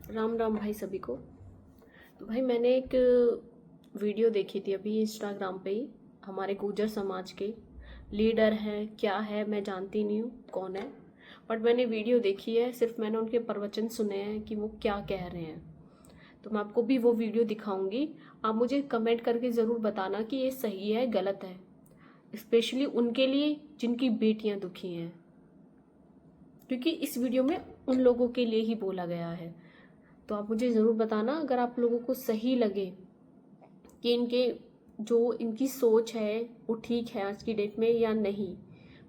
राम राम भाई सभी को। तो भाई मैंने एक वीडियो देखी थी अभी इंस्टाग्राम पे ही। हमारे गुर्जर समाज के लीडर हैं, क्या है मैं जानती नहीं हूँ कौन है, बट मैंने वीडियो देखी है। सिर्फ मैंने उनके प्रवचन सुने हैं कि वो क्या कह रहे हैं। तो मैं आपको भी वो वीडियो दिखाऊंगी। आप मुझे कमेंट करके ज़रूर बताना कि ये सही है गलत है, स्पेशली उनके लिए जिनकी बेटियां दुखी हैं, क्योंकि इस वीडियो में उन लोगों के लिए ही बोला गया है। तो आप मुझे ज़रूर बताना अगर आप लोगों को सही लगे कि इनकी सोच है वो ठीक है आज की डेट में या नहीं।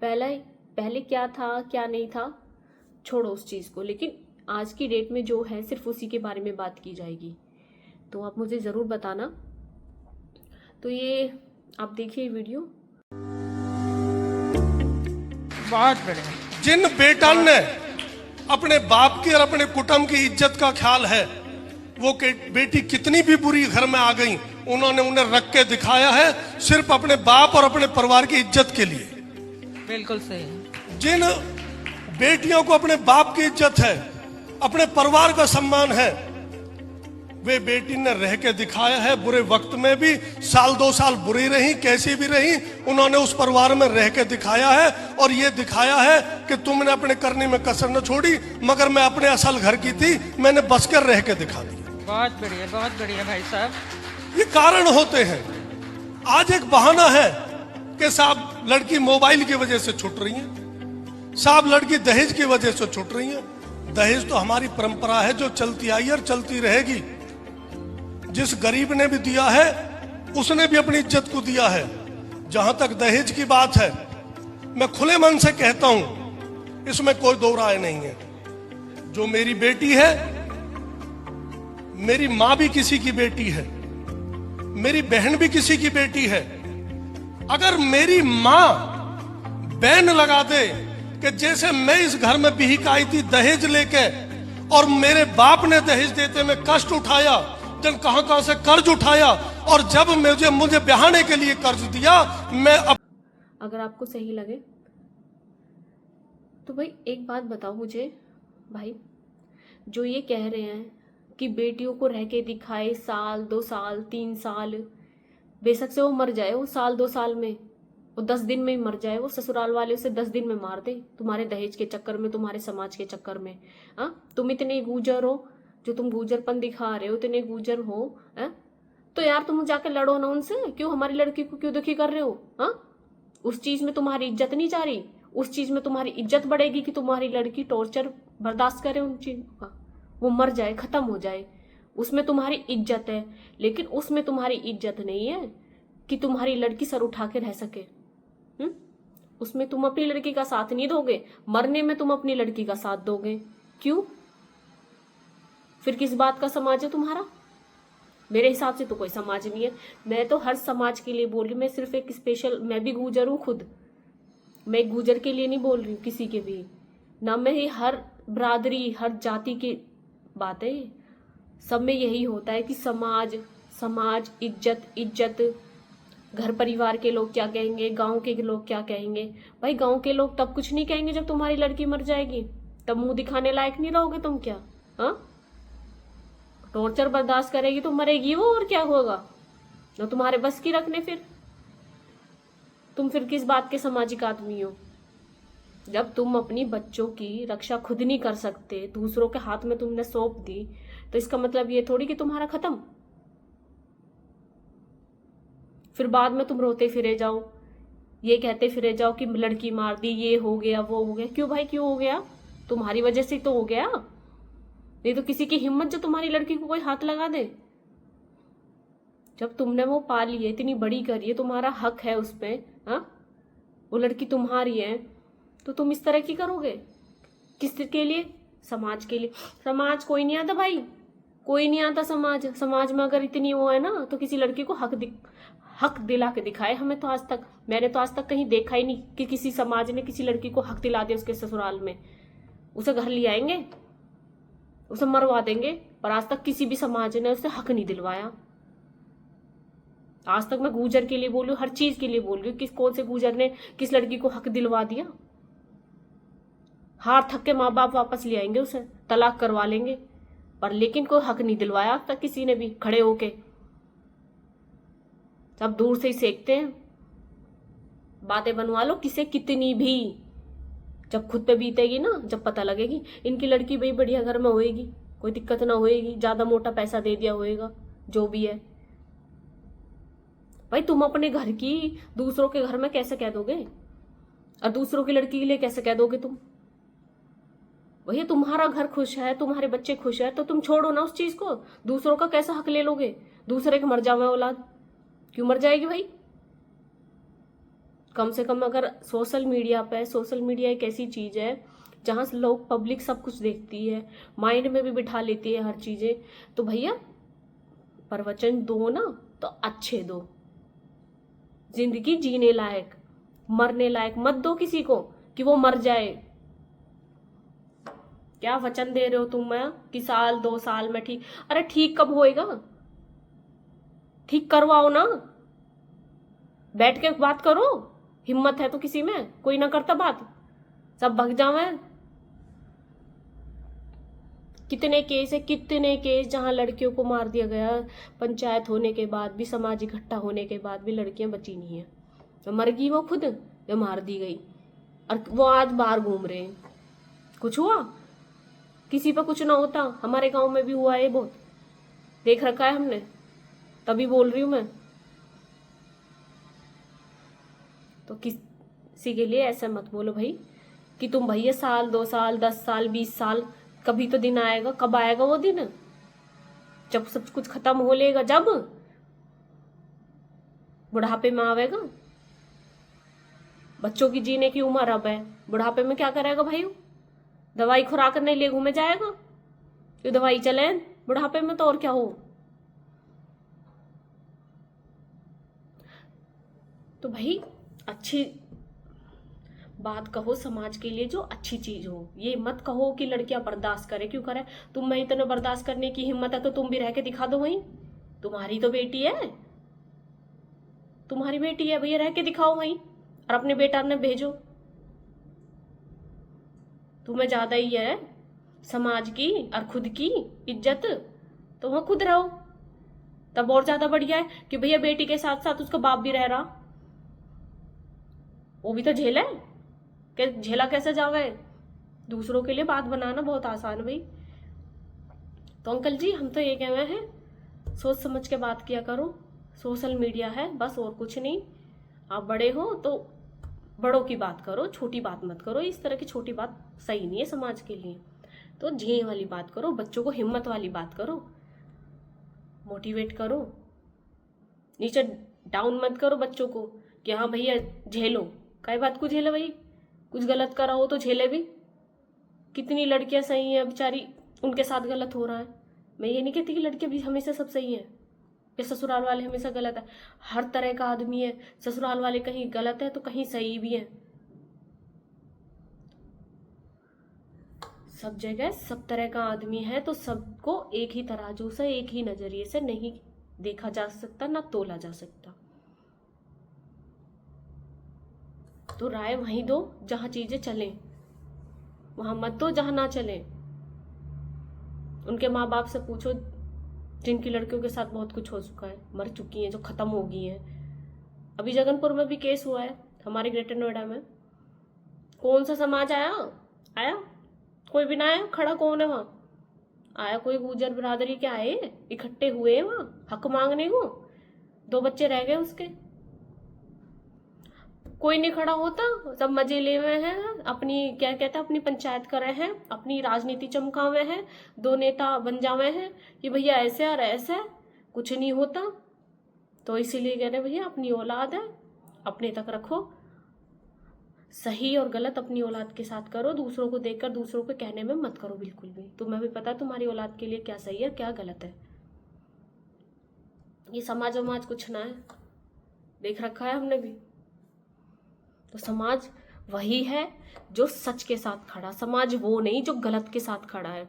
पहले क्या था क्या नहीं था छोड़ो उस चीज़ को, लेकिन आज की डेट में जो है सिर्फ उसी के बारे में बात की जाएगी। तो आप मुझे ज़रूर बताना। तो ये आप देखिए वीडियो। बहुत बढ़िया। जिन बेटा ने अपने बाप की और अपने कुटुंब की इज्जत का ख्याल है, वो बेटी कितनी भी बुरी घर में आ गई, उन्होंने उन्हें रख के दिखाया है सिर्फ अपने बाप और अपने परिवार की इज्जत के लिए। बिल्कुल सही। जिन बेटियों को अपने बाप की इज्जत है, अपने परिवार का सम्मान है, वे बेटी ने रह के दिखाया है। बुरे वक्त में भी साल 2 साल बुरी रही, कैसी भी रही, उन्होंने उस परिवार में रह के दिखाया है। और ये दिखाया है कि तुमने अपने करने में कसर न छोड़ी, मगर मैं अपने असल घर की थी, मैंने बस कर रह के दिखा दिया। बहुत बढ़िया भाई साहब। ये कारण होते हैं। आज एक बहाना है कि साहब लड़की मोबाइल की वजह से छूट रही है, साहब लड़की दहेज की वजह से छूट रही है। दहेज तो हमारी परंपरा है जो चलती आई और चलती रहेगी। जिस गरीब ने भी दिया है उसने भी अपनी इज्जत को दिया है। जहां तक दहेज की बात है, मैं खुले मन से कहता हूं, इसमें कोई दो राय नहीं है। जो मेरी बेटी है, मेरी मां भी किसी की बेटी है, मेरी बहन भी किसी की बेटी है। अगर मेरी मां बैन लगा दे कि जैसे मैं इस घर में बिहिक आई थी दहेज लेके, और मेरे बाप ने दहेज देते में कष्ट उठाया, जन कहां से कर्ज उठाया, और जब मुझे ब्याहने के लिए कर्ज दिया, मैं अगर आपको सही लगे तो भाई एक बात बताओ मुझे भाई, जो ये कह रहे हैं कि बेटियों को रह के दिखाए साल 2 साल 3 साल, बेशक से वो मर जाए, वो साल 2 साल में, वो 10 दिन में ही मर जाए, वो ससुराल वाले उसे 10 दिन में मार दे तुम्हारे दहेज के चक्कर में, तुम्हारे समाज के चक्कर में। हाँ, तुम इतने गुजर हो, जो तुम गुजरपन दिखा रहे हो, इतने गुजर हो, तो यार तुम जाके लड़ो ना उनसे। क्यों हमारी लड़की को क्यों दुखी कर रहे हो? हाँ, उस चीज में तुम्हारी इज्जत नहीं जा रही, उस चीज में तुम्हारी इज्जत बढ़ेगी कि तुम्हारी लड़की टॉर्चर बर्दाश्त करे उन चीजों का, वो मर जाए, खत्म हो जाए, उसमें तुम्हारी इज्जत है। लेकिन उसमें तुम्हारी इज्जत नहीं है कि तुम्हारी लड़की सर उठा के रह सके। उसमें तुम अपनी लड़की का साथ नहीं दोगे, मरने में तुम अपनी लड़की का साथ दोगे। क्यों? फिर किस बात का समाज है तुम्हारा? मेरे हिसाब से तो कोई समाज नहीं है। मैं तो हर समाज के लिए बोल रही हूँ, मैं सिर्फ एक स्पेशल, मैं भी गुजर हूँ खुद, मैं एक गुजर के लिए नहीं बोल रही हूँ किसी के भी ना। मैं ही हर बरादरी हर जाति की बात है, सब में यही होता है कि समाज इज्जत, घर परिवार के लोग क्या कहेंगे, गांव के लोग क्या कहेंगे। भाई गांव के लोग तब कुछ नहीं कहेंगे जब तुम्हारी लड़की मर जाएगी, तब मुंह दिखाने लायक नहीं रहोगे तुम क्या? हाँ, टॉर्चर बर्दाश्त करेगी तो मरेगी वो, और क्या होगा ना तुम्हारे बस की रखने। फिर तुम फिर किस बात के सामाजिक आदमी हो? जब तुम अपनी बच्चों की रक्षा खुद नहीं कर सकते, दूसरों के हाथ में तुमने सौंप दी, तो इसका मतलब ये थोड़ी कि तुम्हारा खत्म। फिर बाद में तुम रोते फिरे जाओ, ये कहते फिरे जाओ कि लड़की मार दी, ये हो गया वो हो गया। क्यों भाई, क्यों हो गया? तुम्हारी वजह से तो हो गया, नहीं तो किसी की हिम्मत जो तुम्हारी लड़की को कोई हाथ लगा दे। जब तुमने वो पाली है, इतनी बड़ी करी है, तुम्हारा हक है उस पे, हाँ, वो लड़की तुम्हारी है, तो तुम इस तरह की करोगे किसके लिए? समाज के लिए। समाज कोई नहीं आता भाई, कोई नहीं आता समाज में अगर इतनी वो है ना, तो किसी लड़की को हक दिला के दिखाए। मैंने तो आज तक कहीं देखा ही नहीं कि किसी समाज ने किसी लड़की को हक दिला दिया उसके ससुराल में। उसे घर ले आएंगे, उसे मरवा देंगे, पर आज तक किसी भी समाज ने उसे हक नहीं दिलवाया। आज तक मैं गुजर के लिए बोल रही हूँ, हर चीज के लिए बोल रही हूँ, किस कौन से गुजर ने किस लड़की को हक दिलवा दिया? हार थक के माँ बाप वापस ले आएंगे, उसे तलाक करवा लेंगे। पर लेकिन कोई हक नहीं दिलवाया अब तक किसी ने भी खड़े होके। सब दूर से ही सेकते हैं। बातें बनवा लो किसे कितनी भी, जब खुद पे बीतेगी ना, जब पता लगेगी इनकी लड़की भाई बढ़िया घर में होएगी, कोई दिक्कत ना होएगी, ज्यादा मोटा पैसा दे दिया होएगा, जो भी है। भाई तुम अपने घर की दूसरों के घर में कैसे कह दोगे, और दूसरों की लड़की के लिए कैसे कह दोगे तुम? भैया तुम्हारा घर खुश है, तुम्हारे बच्चे खुश है, तो तुम छोड़ो ना उस चीज को। दूसरों का कैसा हक ले लोगे? दूसरे के मर जावे औलाद, क्यों मर जाएगी भाई? कम से कम अगर सोशल मीडिया एक ऐसी चीज है जहां से लोग, पब्लिक सब कुछ देखती है, माइंड में भी बिठा लेती है हर चीजें, तो भैया प्रवचन दो ना तो अच्छे दो, जिंदगी जीने लायक, मरने लायक मत दो किसी को कि वो मर जाए। क्या वचन दे रहे हो तुम कि साल 2 साल में ठीक? अरे ठीक कब होएगा? ठीक करवाओ ना, बैठ के बात करो। हिम्मत है तो किसी में, कोई ना करता बात, सब भग जावे। कितने केस जहां लड़कियों को मार दिया गया, पंचायत होने के बाद भी, समाज इकट्ठा होने के बाद भी लड़कियां बची नहीं है। तो मर गई वो खुद, जो मार दी गई, और वो आज बाहर घूम रहे हैं। कुछ हुआ? किसी पर कुछ ना होता। हमारे गांव में भी हुआ है, बहुत देख रखा है हमने, तभी बोल रही हूं मैं। तो किसी के लिए ऐसा मत बोलो भाई कि तुम भैया साल 2 साल 10 साल 20 साल, कभी तो दिन आएगा। कब आएगा वो दिन? जब सब कुछ खत्म हो लेगा, जब बुढ़ापे में आवेगा। बच्चों की जीने की उम्र अब है, बुढ़ापे में क्या करेगा भाई? दवाई खुराक नहीं ले घूमे जाएगा? जो दवाई चले बुढ़ापे में, तो और क्या हो? तो भाई अच्छी बात कहो समाज के लिए, जो अच्छी चीज हो। ये मत कहो कि लड़कियां बर्दाश्त करे, क्यों करे? तुम में इतने बर्दाश्त करने की हिम्मत है तो तुम भी रह के दिखा दो वहीं। तुम्हारी तो बेटी है, तुम्हारी बेटी है भैया, रह के दिखाओ वहीं, और अपने बेटा ने भेजो। तुम्हें ज्यादा ही है समाज की और खुद की इज्जत, तो वहां खुद रहो, तब और ज्यादा बढ़िया है कि भैया बेटी के साथ साथ उसका बाप भी रह रहा, वो भी तो झेले। झेला कैसे जावे? दूसरों के लिए बात बनाना बहुत आसान है भाई। तो अंकल जी हम तो ये कह रहे हैं, सोच समझ के बात किया करो। सोशल मीडिया है बस, और कुछ नहीं। आप बड़े हो तो बड़ों की बात करो, छोटी बात मत करो। इस तरह की छोटी बात सही नहीं है समाज के लिए। तो झेल वाली बात करो, बच्चों को हिम्मत वाली बात करो, मोटिवेट करो। नीचे डाउन मत करो बच्चों को कि हाँ भैया झेलो। कई बात को झेले भाई, कुछ गलत करा हो तो झेले भी। कितनी लड़कियां सही हैं बेचारी, उनके साथ गलत हो रहा है। मैं ये नहीं कहती कि लड़कियां भी हमेशा सब सही हैं, या ससुराल वाले हमेशा गलत है। हर तरह का आदमी है, ससुराल वाले कहीं गलत है तो कहीं सही भी है। सब जगह सब तरह का आदमी है, तो सबको एक ही तराजू से, एक ही नजरिए से नहीं देखा जा सकता, ना तोला जा सकता। तो राय वहीं दो जहां चीजें चलें, वहां मत दो जहां ना चले। उनके माँ बाप से पूछो जिनकी लड़कियों के साथ बहुत कुछ हो चुका है, मर चुकी हैं, जो खत्म हो गई हैं। अभी जगनपुर में भी केस हुआ है, हमारे ग्रेटर नोएडा में। कौन सा समाज आया? कोई भी ना आया। खड़ा कौन है वहां? आया कोई गुर्जर बिरादरी के आए, इकट्ठे हुए वहां हक मांगने को। 2 बच्चे रह गए उसके, कोई नहीं खड़ा होता। सब मजे ले हुए हैं, अपनी क्या कहते हैं, अपनी पंचायत कर रहे हैं, अपनी राजनीति चमकावे हैं, 2 नेता बन जावे हैं कि भैया ऐसे और ऐसे, कुछ नहीं होता। तो इसीलिए कह रहे भैया अपनी औलाद है, अपने तक रखो। सही और गलत अपनी औलाद के साथ करो, दूसरों को देखकर दूसरों को कहने में मत करो बिल्कुल भी। तुम्हें भी पता है तुम्हारी औलाद के लिए क्या सही है क्या गलत है। ये समाज वमाज कुछ ना है, देख रखा है हमने भी। तो समाज वही है जो सच के साथ खड़ा, समाज वो नहीं जो गलत के साथ खड़ा है।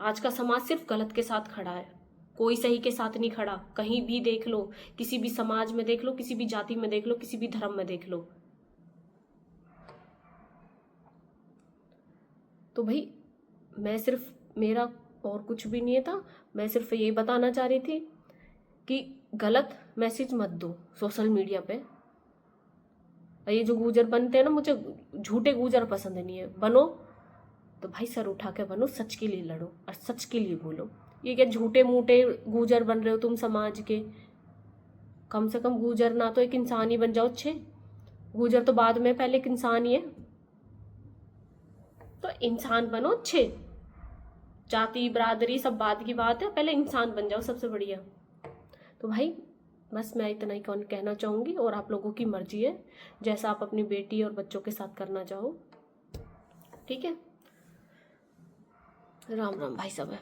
आज का समाज सिर्फ गलत के साथ खड़ा है, कोई सही के साथ नहीं खड़ा। कहीं भी देख लो, किसी भी समाज में देख लो, किसी भी जाति में देख लो, किसी भी धर्म में देख लो। तो भाई मैं सिर्फ, मेरा और कुछ भी नहीं था, मैं सिर्फ यही बताना चाह रही थी कि गलत मैसेज मत दो सोशल मीडिया पे। ये जो गूजर बनते हैं ना, मुझे झूठे गूजर पसंद नहीं है। बनो तो भाई सर उठा के बनो, सच के लिए लड़ो और सच के लिए बोलो। ये क्या झूठे मूठे गूजर बन रहे हो तुम समाज के? कम से कम गूजर ना तो एक इंसान ही बन जाओ अच्छे। गूजर तो बाद में, पहले एक इंसान ही है। तो इंसान बनो अच्छे। जाति बरादरी सब बाद की बात है, पहले इंसान बन जाओ सबसे बढ़िया। तो भाई बस मैं इतना ही कहना चाहूँगी, और आप लोगों की मर्जी है जैसा आप अपनी बेटी और बच्चों के साथ करना चाहो। ठीक है, राम राम भाई सब है।